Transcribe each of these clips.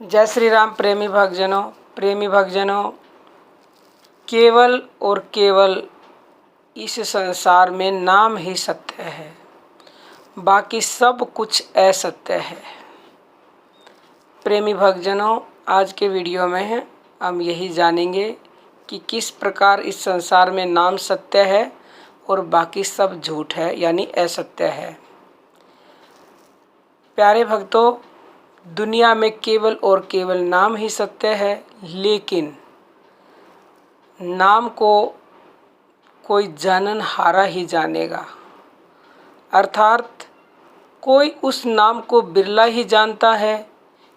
जय श्री राम। प्रेमी भक्तजनों, केवल और केवल इस संसार में नाम ही सत्य है, बाकी सब कुछ असत्य है। प्रेमी भक्तजनों, आज के वीडियो में हम यही जानेंगे कि किस प्रकार इस संसार में नाम सत्य है और बाकी सब झूठ है, यानी असत्य है। प्यारे भक्तों, दुनिया में केवल और केवल नाम ही सत्य है, लेकिन नाम को कोई जाननहारा ही जानेगा। अर्थात कोई उस नाम को बिरला ही जानता है।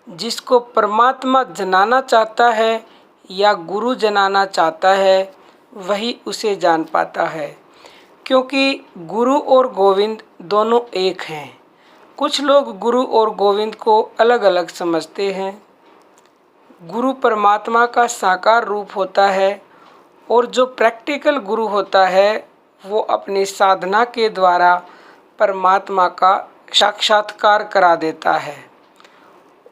जिसको परमात्मा जनाना चाहता है या गुरु जनाना चाहता है, वही उसे जान पाता है, क्योंकि गुरु और गोविंद दोनों एक हैं। कुछ लोग गुरु और गोविंद को अलग अलग समझते हैं। गुरु परमात्मा का साकार रूप होता है और जो प्रैक्टिकल गुरु होता है वो अपनी साधना के द्वारा परमात्मा का साक्षात्कार करा देता है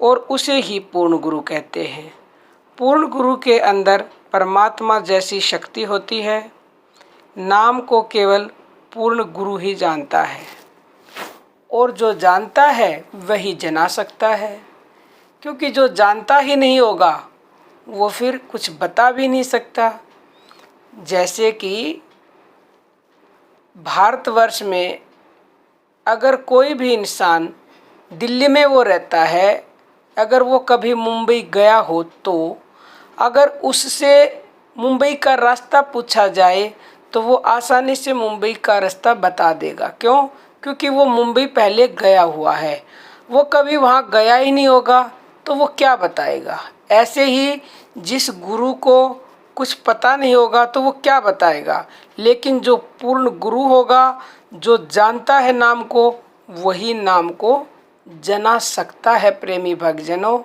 और उसे ही पूर्ण गुरु कहते हैं। पूर्ण गुरु के अंदर परमात्मा जैसी शक्ति होती है। नाम को केवल पूर्ण गुरु ही जानता है और जो जानता है वही जना सकता है, क्योंकि जो जानता ही नहीं होगा वो फिर कुछ बता भी नहीं सकता। जैसे कि भारतवर्ष में अगर कोई भी इंसान दिल्ली में वो रहता है, अगर वो कभी मुंबई गया हो तो अगर उससे मुंबई का रास्ता पूछा जाए तो वो आसानी से मुंबई का रास्ता बता देगा। क्यों? क्योंकि वो मुंबई पहले गया हुआ है। वो कभी वहाँ गया ही नहीं होगा तो वो क्या बताएगा। ऐसे ही जिस गुरु को कुछ पता नहीं होगा तो वो क्या बताएगा, लेकिन जो पूर्ण गुरु होगा, जो जानता है नाम को, वही नाम को जना सकता है। प्रेमी भक्तजनों,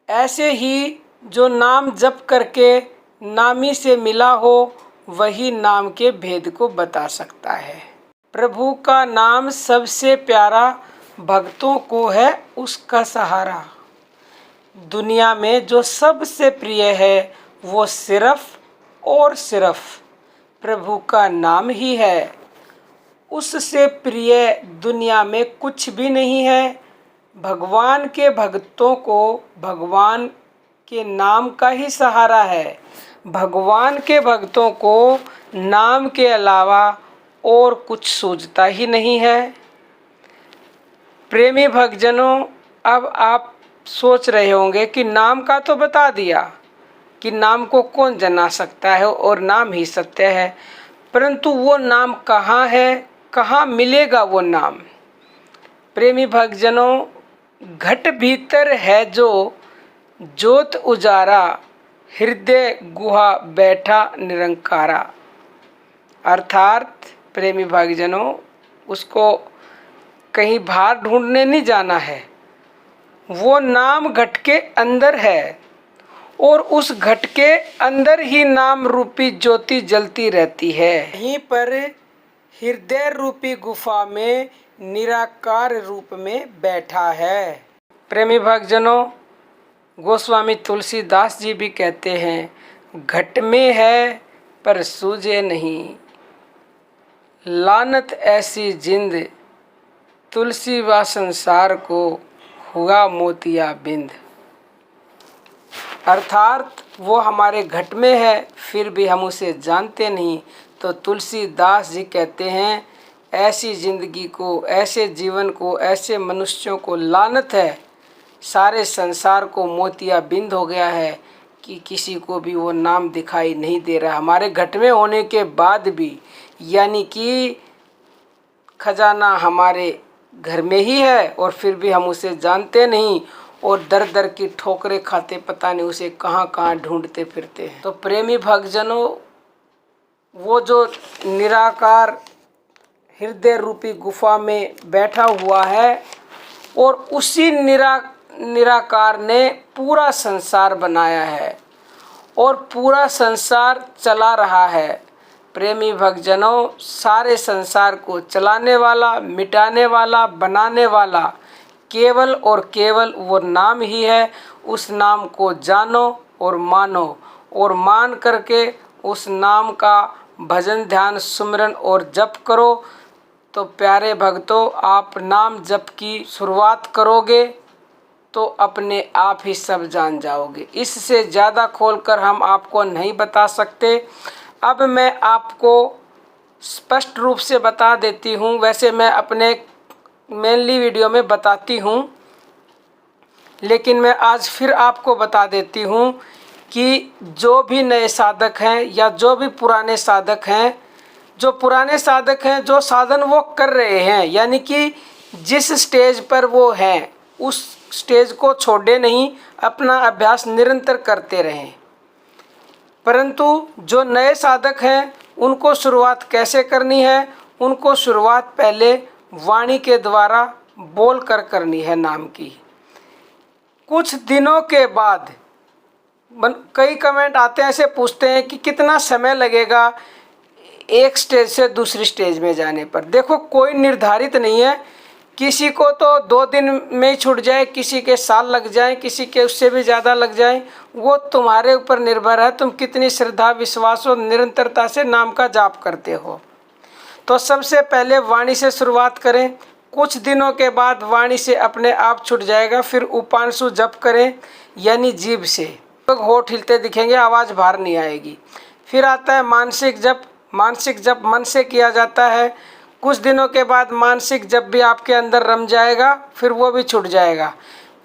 ऐसे ही जो नाम जप करके नामी से मिला हो, वही नाम के भेद को बता सकता है। प्रभु का नाम सबसे प्यारा, भक्तों को है उसका सहारा। दुनिया में जो सबसे प्रिय है वो सिर्फ और सिर्फ प्रभु का नाम ही है। उससे प्रिय दुनिया में कुछ भी नहीं है। भगवान के भक्तों को भगवान के नाम का ही सहारा है। भगवान के भक्तों को नाम के अलावा और कुछ सूझता ही नहीं है। प्रेमी भक्तजनों, अब आप सोच रहे होंगे कि नाम का तो बता दिया कि नाम को कौन जना सकता है और नाम ही सत्य है, परंतु वो नाम कहाँ है, कहाँ मिलेगा वो नाम? प्रेमी भक्तजनों, घट भीतर है जो ज्योत उजारा, हृदय गुहा बैठा निरंकारा। अर्थात प्रेमी भक्तजनों, उसको कहीं बाहर ढूंढने नहीं जाना है। वो नाम घट के अंदर है और उस घट के अंदर ही नाम रूपी ज्योति जलती रहती है। यहीं पर हृदय रूपी गुफा में निराकार रूप में बैठा है। प्रेमी भक्तजनों, गोस्वामी तुलसीदास जी भी कहते हैं, घट में है पर सूझे नहीं, लानत ऐसी जिंद, तुलसी व संसार को हुआ मोतिया बिंद। अर्थात वो हमारे घट में है, फिर भी हम उसे जानते नहीं। तो तुलसीदास जी कहते हैं, ऐसी जिंदगी को, ऐसे जीवन को, ऐसे मनुष्यों को लानत है। सारे संसार को मोतिया बिंद हो गया है कि किसी को भी वो नाम दिखाई नहीं दे रहा हमारे घट में होने के बाद भी। यानी कि खजाना हमारे घर में ही है और फिर भी हम उसे जानते नहीं और दर दर की ठोकरें खाते, पता नहीं उसे कहाँ कहाँ ढूंढते फिरते हैं। तो प्रेमी भक्तजनों, वो जो निराकार हृदय रूपी गुफा में बैठा हुआ है और उसी निराकार ने पूरा संसार बनाया है और पूरा संसार चला रहा है। प्रेमी भक्तजनों, सारे संसार को चलाने वाला, मिटाने वाला, बनाने वाला केवल और केवल वो नाम ही है। उस नाम को जानो और मानो, और मान करके उस नाम का भजन ध्यान सुमिरन और जप करो। तो प्यारे भक्तों, आप नाम जप की शुरुआत करोगे तो अपने आप ही सब जान जाओगे। इससे ज़्यादा खोलकर हम आपको नहीं बता सकते। अब मैं आपको स्पष्ट रूप से बता देती हूँ, वैसे मैं अपने मेनली वीडियो में बताती हूँ, लेकिन मैं आज फिर आपको बता देती हूँ कि जो भी नए साधक हैं या जो भी पुराने साधक हैं, जो पुराने साधक हैं, जो साधन वो कर रहे हैं, यानी कि जिस स्टेज पर वो हैं उस स्टेज को छोड़े नहीं, अपना अभ्यास निरंतर करते रहें। परंतु जो नए साधक हैं उनको शुरुआत कैसे करनी है? उनको शुरुआत पहले वाणी के द्वारा बोल कर करनी है नाम की। कुछ दिनों के बाद कई कमेंट आते हैं, ऐसे पूछते हैं कि कितना समय लगेगा एक स्टेज से दूसरी स्टेज में जाने पर। देखो, कोई निर्धारित नहीं है, किसी को तो 2 दिन में ही छूट जाए, किसी के साल लग जाए, किसी के उससे भी ज़्यादा लग जाए। वो तुम्हारे ऊपर निर्भर है, तुम कितनी श्रद्धा विश्वास और निरंतरता से नाम का जाप करते हो। तो सबसे पहले वाणी से शुरुआत करें। कुछ दिनों के बाद वाणी से अपने आप छूट जाएगा। फिर उपांशु जप करें, यानी जीभ से होठ हिलते दिखेंगे, आवाज़ बाहर नहीं आएगी। फिर आता है मानसिक जप। मानसिक जप मन से किया जाता है। कुछ दिनों के बाद मानसिक जप भी आपके अंदर रम जाएगा, फिर वो भी छूट जाएगा।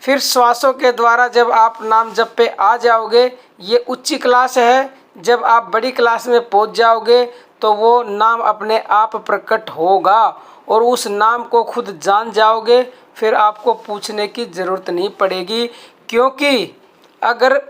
फिर श्वासों के द्वारा जब आप नाम जप पे आ जाओगे, ये उच्च क्लास है। जब आप बड़ी क्लास में पहुंच जाओगे तो वो नाम अपने आप प्रकट होगा और उस नाम को खुद जान जाओगे। फिर आपको पूछने की ज़रूरत नहीं पड़ेगी, क्योंकि अगर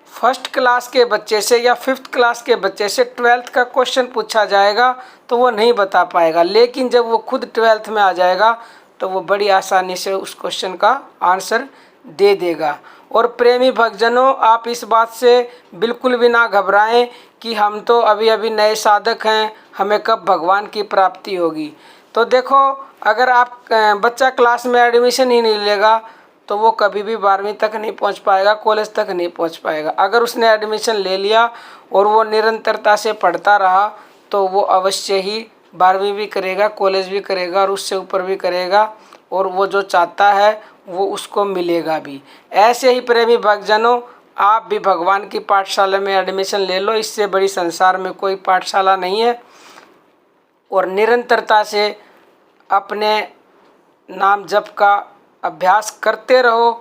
फर्स्ट क्लास के बच्चे से या 5th क्लास के बच्चे से 12th का क्वेश्चन पूछा जाएगा तो वो नहीं बता पाएगा, लेकिन जब वो खुद 12th में आ जाएगा तो वो बड़ी आसानी से उस क्वेश्चन का आंसर दे देगा। और प्रेमी भक्तजनों, आप इस बात से बिल्कुल भी ना घबराएं कि हम तो अभी अभी नए साधक हैं, हमें कब भगवान की प्राप्ति होगी। तो देखो, अगर आप बच्चा क्लास में एडमिशन ही नहीं लेगा तो वो कभी भी 12वीं तक नहीं पहुंच पाएगा, कॉलेज तक नहीं पहुंच पाएगा। अगर उसने एडमिशन ले लिया और वो निरंतरता से पढ़ता रहा तो वो अवश्य ही 12वीं भी करेगा, कॉलेज भी करेगा और उससे ऊपर भी करेगा, और वो जो चाहता है वो उसको मिलेगा भी। ऐसे ही प्रेमी भक्तजनों, आप भी भगवान की पाठशाला में एडमिशन ले लो। इससे बड़ी संसार में कोई पाठशाला नहीं है। और निरंतरता से अपने नाम जप का अभ्यास करते रहो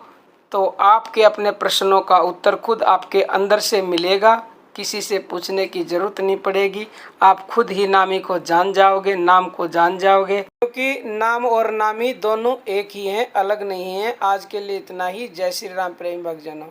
तो आपके अपने प्रश्नों का उत्तर खुद आपके अंदर से मिलेगा। किसी से पूछने की ज़रूरत नहीं पड़ेगी, आप खुद ही नामी को जान जाओगे, नाम को जान जाओगे, क्योंकि नाम और नामी दोनों एक ही हैं, अलग नहीं हैं। आज के लिए इतना ही। जय श्री राम प्रेमी भक्तजनों।